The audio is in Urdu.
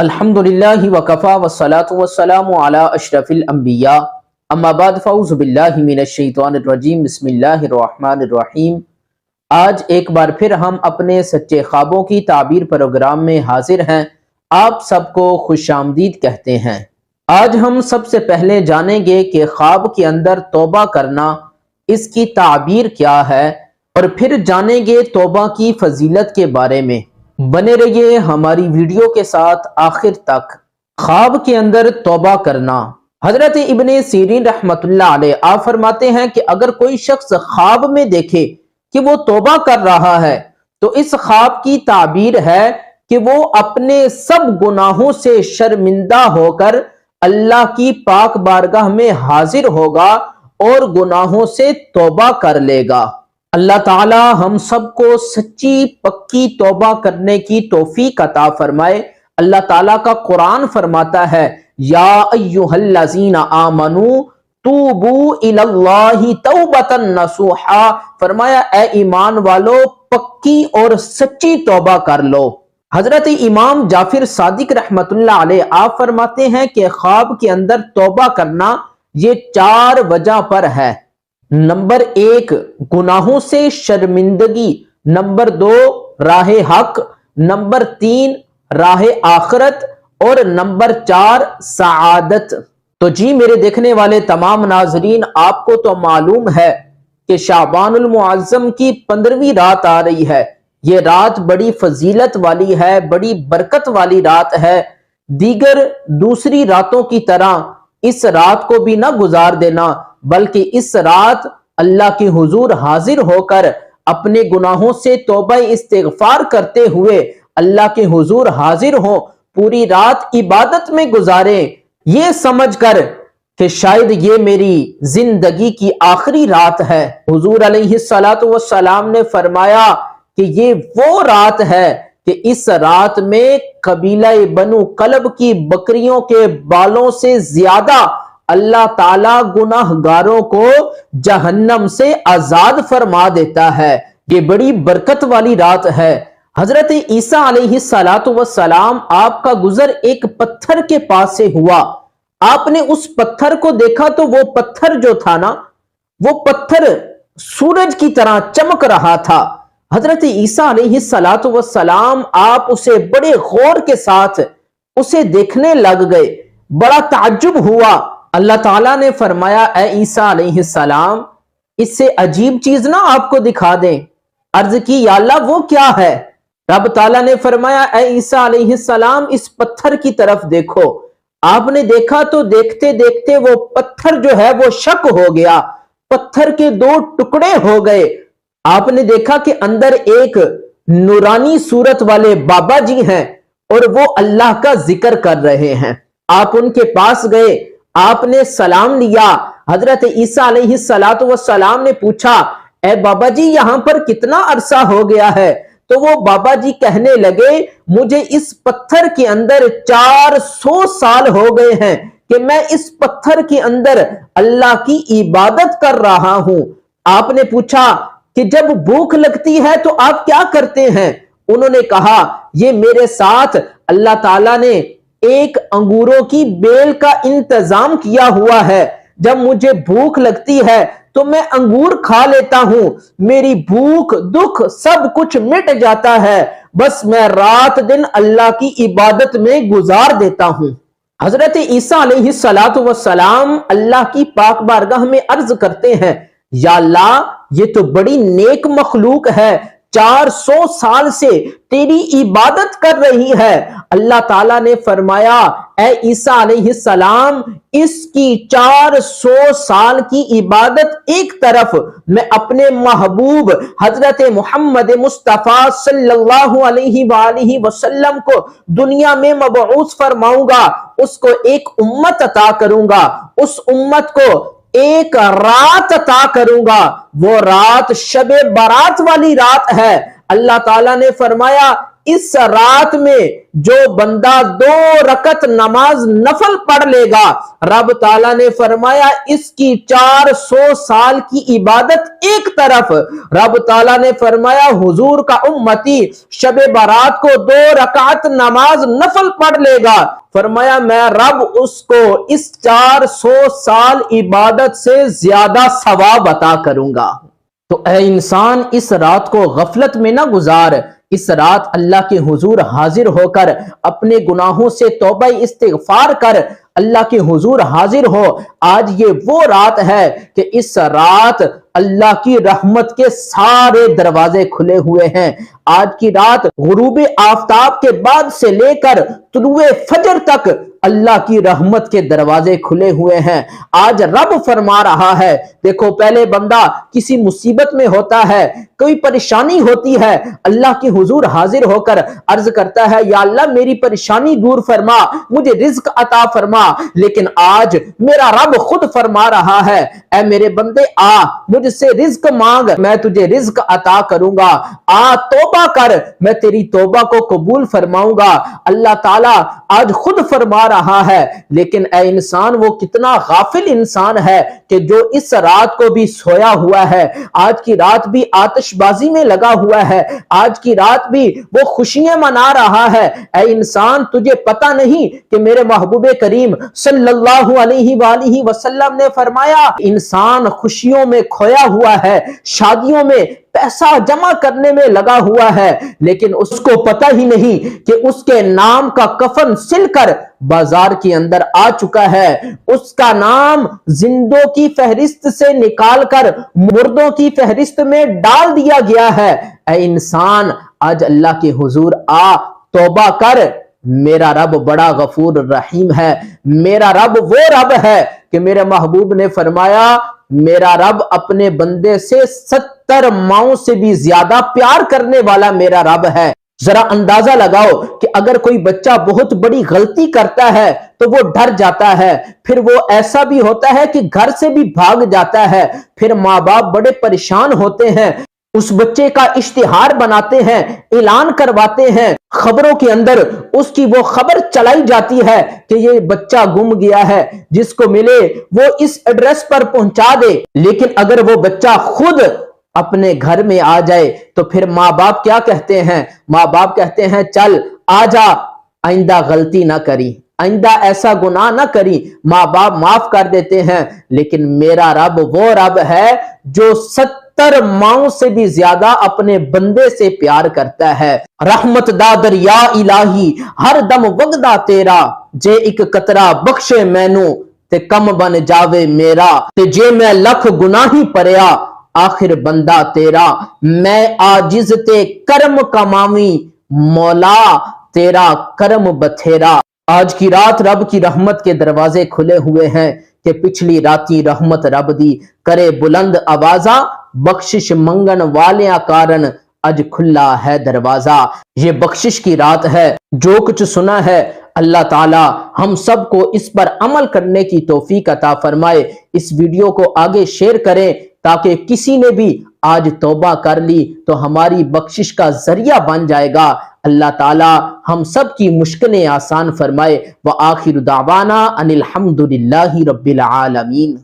الحمدللہ وکفا والصلاة والسلام علی اشرف الانبیاء اما بعد فاعوذ باللہ من الشیطان الرجیم بسم اللہ الرحمن الرحیم۔ آج ایک بار پھر ہم اپنے سچے خوابوں کی تعبیر پروگرام میں حاضر ہیں۔ آپ سب کو خوش آمدید کہتے ہیں۔ آج ہم سب سے پہلے جانیں گے کہ خواب کے اندر توبہ کرنا، اس کی تعبیر کیا ہے، اور پھر جانیں گے توبہ کی فضیلت کے بارے میں۔ بنے رہیے ہماری ویڈیو کے ساتھ آخر تک۔ خواب کے اندر توبہ کرنا۔ حضرت ابن سیرین رحمت اللہ علیہ آپ فرماتے ہیں کہ اگر کوئی شخص خواب میں دیکھے کہ وہ توبہ کر رہا ہے تو اس خواب کی تعبیر ہے کہ وہ اپنے سب گناہوں سے شرمندہ ہو کر اللہ کی پاک بارگاہ میں حاضر ہوگا اور گناہوں سے توبہ کر لے گا۔ اللہ تعالی ہم سب کو سچی پکی توبہ کرنے کی توفیق عطا فرمائے۔ اللہ تعالیٰ کا قرآن فرماتا ہے یا ایھا الذین آمنوا توبوا الی اللہ توبۃ نصوحا، فرمایا اے ایمان والو پکی اور سچی توبہ کر لو۔ حضرت امام جعفر صادق رحمت اللہ علیہ آپ فرماتے ہیں کہ خواب کے اندر توبہ کرنا یہ 4 وجہ پر ہے۔ نمبر 1 گناہوں سے شرمندگی، نمبر 2 راہ حق، نمبر 3 راہ آخرت، اور نمبر 4 سعادت۔ تو جی میرے دیکھنے والے تمام ناظرین، آپ کو تو معلوم ہے کہ شعبان المعظم کی 15ویں رات آ رہی ہے۔ یہ رات بڑی فضیلت والی ہے، بڑی برکت والی رات ہے۔ دیگر دوسری راتوں کی طرح اس رات کو بھی نہ گزار دینا، بلکہ اس رات اللہ کے حضور حاضر ہو کر اپنے گناہوں سے توبہ استغفار کرتے ہوئے اللہ کے حضور حاضر ہوں، پوری رات عبادت میں گزاریں، یہ سمجھ کر کہ شاید یہ میری زندگی کی آخری رات ہے۔ حضور علیہ السلام نے فرمایا کہ یہ وہ رات ہے کہ اس رات میں قبیلہ بنو کلب کی بکریوں کے بالوں سے زیادہ اللہ تعالیٰ گناہ گاروں کو جہنم سے آزاد فرما دیتا ہے۔ یہ بڑی برکت والی رات ہے۔ حضرت عیسیٰ علیہ السلام آپ کا گزر ایک پتھر کے پاس سے ہوا۔ آپ نے اس پتھر کو دیکھا تو وہ پتھر جو تھا نا، وہ پتھر سورج کی طرح چمک رہا تھا۔ حضرت عیسیٰ علیہ السلام آپ اسے بڑے غور کے ساتھ اسے دیکھنے لگ گئے، بڑا تعجب ہوا۔ اللہ تعالیٰ نے فرمایا اے عیسیٰ علیہ السلام اس سے عجیب چیز نہ آپ کو دکھا دیں۔ عرض کی یا اللہ وہ کیا ہے؟ رب تعالیٰ نے فرمایا اے عیسیٰ علیہ السلام اس پتھر کی طرف دیکھو۔ آپ نے دیکھا تو دیکھتے دیکھتے وہ پتھر جو ہے وہ شک ہو گیا، پتھر کے 2 ٹکڑے ہو گئے۔ آپ نے دیکھا کہ اندر ایک نورانی صورت والے بابا جی ہیں اور وہ اللہ کا ذکر کر رہے ہیں۔ آپ ان کے پاس گئے، آپ نے سلام لیا۔ حضرت عیسیٰ علیہ السلام نے پوچھا اے بابا جی یہاں پر کتنا عرصہ ہو گیا ہے؟ تو وہ بابا جی کہنے لگے مجھے اس پتھر کے اندر 400 سال ہو گئے ہیں کہ میں اس پتھر کے اندر اللہ کی عبادت کر رہا ہوں۔ آپ نے پوچھا کہ جب بھوک لگتی ہے تو آپ کیا کرتے ہیں؟ انہوں نے کہا یہ میرے ساتھ اللہ تعالیٰ نے ایک انگوروں کی بیل کا انتظام کیا ہوا ہے، جب مجھے بھوک لگتی ہے تو میں انگور کھا لیتا ہوں، میری بھوک دکھ سب کچھ مٹ جاتا ہے، بس میں رات دن اللہ کی عبادت میں گزار دیتا ہوں۔ حضرت عیسیٰ علیہ السلام اللہ کی پاک بارگاہ میں عرض کرتے ہیں یا اللہ یہ تو بڑی نیک مخلوق ہے، 400 سال سے تیری عبادت کر رہی ہے۔ اللہ تعالیٰ نے فرمایا اے عیسیٰ علیہ السلام اس کی 400 سال کی عبادت ایک طرف، میں اپنے محبوب حضرت محمد مصطفیٰ صلی اللہ علیہ وآلہ وسلم کو دنیا میں مبعوث فرماؤں گا، اس کو ایک امت عطا کروں گا، اس امت کو ایک رات عطا کروں گا، وہ رات شب برات والی رات ہے۔ اللہ تعالیٰ نے فرمایا اس رات میں جو بندہ 2 رکعت نماز نفل پڑھ لے گا، رب تعالیٰ نے فرمایا اس کی 400 سال کی عبادت ایک طرف، رب تعالیٰ نے فرمایا حضور کا امتی شب برات کو 2 رکعت نماز نفل پڑھ لے گا، فرمایا میں رب اس کو اس 400 سال عبادت سے زیادہ ثواب عطا کروں گا۔ تو اے انسان، اس رات کو غفلت میں نہ گزار، اس رات اللہ کے حضور حاضر ہو کر اپنے گناہوں سے توبہ استغفار کر اللہ کے حضور حاضر ہو۔ آج یہ وہ رات ہے کہ اس رات اللہ کی رحمت کے سارے دروازے کھلے ہوئے ہیں۔ آج کی رات غروب آفتاب کے بعد سے لے کر طلوع فجر تک اللہ کی رحمت کے دروازے کھلے ہوئے ہیں۔ آج رب فرما رہا ہے، دیکھو پہلے بندہ کسی مصیبت میں ہوتا ہے، کوئی پریشانی ہوتی ہے، اللہ کے حضور حاضر ہو کر عرض کرتا ہے یا اللہ میری پریشانی دور فرما، مجھے رزق عطا فرما، لیکن آج میرا رب خود فرما رہا ہے اے میرے بندے آ مجھ سے رزق مانگ، میں تجھے رزق عطا کروں گا، آ توبہ کر میں تیری توبہ کو قبول فرماؤں گا۔ اللہ تعالیٰ آج خود فرما رہا ہے، لیکن اے انسان وہ کتنا غافل انسان ہے کہ جو اس رات کو بھی سویا ہوا ہے، آج کی رات بھی آتش بازی میں لگا ہوا ہے، آج کی رات بھی وہ خوشیاں منا رہا ہے۔ اے انسان تجھے پتہ نہیں کہ میرے محبوب کریم صلی اللہ علیہ وآلہ وسلم نے فرمایا انسان خوشیوں میں کھویا ہوا ہے، شادیوں میں پیسہ جمع کرنے میں لگا ہوا ہے، لیکن اس کو پتہ ہی نہیں کہ اس کے نام کا کفن سل کر بازار کے اندر آ چکا ہے، اس کا نام زندوں کی فہرست سے نکال کر مردوں کی فہرست میں ڈال دیا گیا ہے۔ اے انسان آج اللہ کے حضور آ توبہ کر، میرا رب بڑا غفور رحیم ہے، میرا رب وہ رب ہے کہ میرے محبوب نے فرمایا میرا رب اپنے بندے سے 70 ماؤں سے بھی زیادہ پیار کرنے والا میرا رب ہے۔ ذرا اندازہ لگاؤ کہ اگر کوئی بچہ بہت بڑی غلطی کرتا ہے تو وہ ڈر جاتا ہے، پھر وہ ایسا بھی ہوتا ہے کہ گھر سے بھی بھاگ جاتا ہے، پھر ماں باپ بڑے پریشان ہوتے ہیں، اس بچے کا اشتہار بناتے ہیں، اعلان کرواتے ہیں، خبروں کے اندر اس کی وہ خبر چلائی جاتی ہے کہ یہ بچہ گم گیا ہے، جس کو ملے وہ اس ایڈریس پر پہنچا دے۔ لیکن اگر وہ بچہ خود اپنے گھر میں آ جائے تو پھر ماں باپ کیا کہتے ہیں؟ ماں باپ کہتے ہیں چل آ جا، آئندہ غلطی نہ کری، آئندہ ایسا گناہ نہ کری، ماں باپ معاف کر دیتے ہیں۔ لیکن میرا رب وہ رب ہے جو 70 ماؤں سے بھی زیادہ اپنے بندے سے پیار کرتا ہے۔ رحمت دا دریا الہی ہر دم وگدا تیرا، جے ایک قطرہ بخشے مینوں تے کم بن جاوے میرا، تے جے میں لکھ گناہی پریا آخر بندہ تیرا، میں عاجز تے کرم کماوی مولا تیرا کرم بتھیرا۔ آج کی رات رب کی رحمت کے دروازے کھلے ہوئے ہیں کہ پچھلی راتی رحمت رب دی کرے بلند آوازہ، بخشش منگن والیاں کارن اج کھلا ہے دروازہ۔ یہ بخشش کی رات ہے، جو کچھ سنا ہے اللہ تعالی ہم سب کو اس پر عمل کرنے کی توفیق عطا فرمائے۔ اس ویڈیو کو آگے شیئر کریں تاکہ کسی نے بھی آج توبہ کر لی تو ہماری بخشش کا ذریعہ بن جائے گا۔ اللہ تعالی ہم سب کی مشکلیں آسان فرمائے۔ وآخر دعوانا ان الحمد للہ رب العالمین۔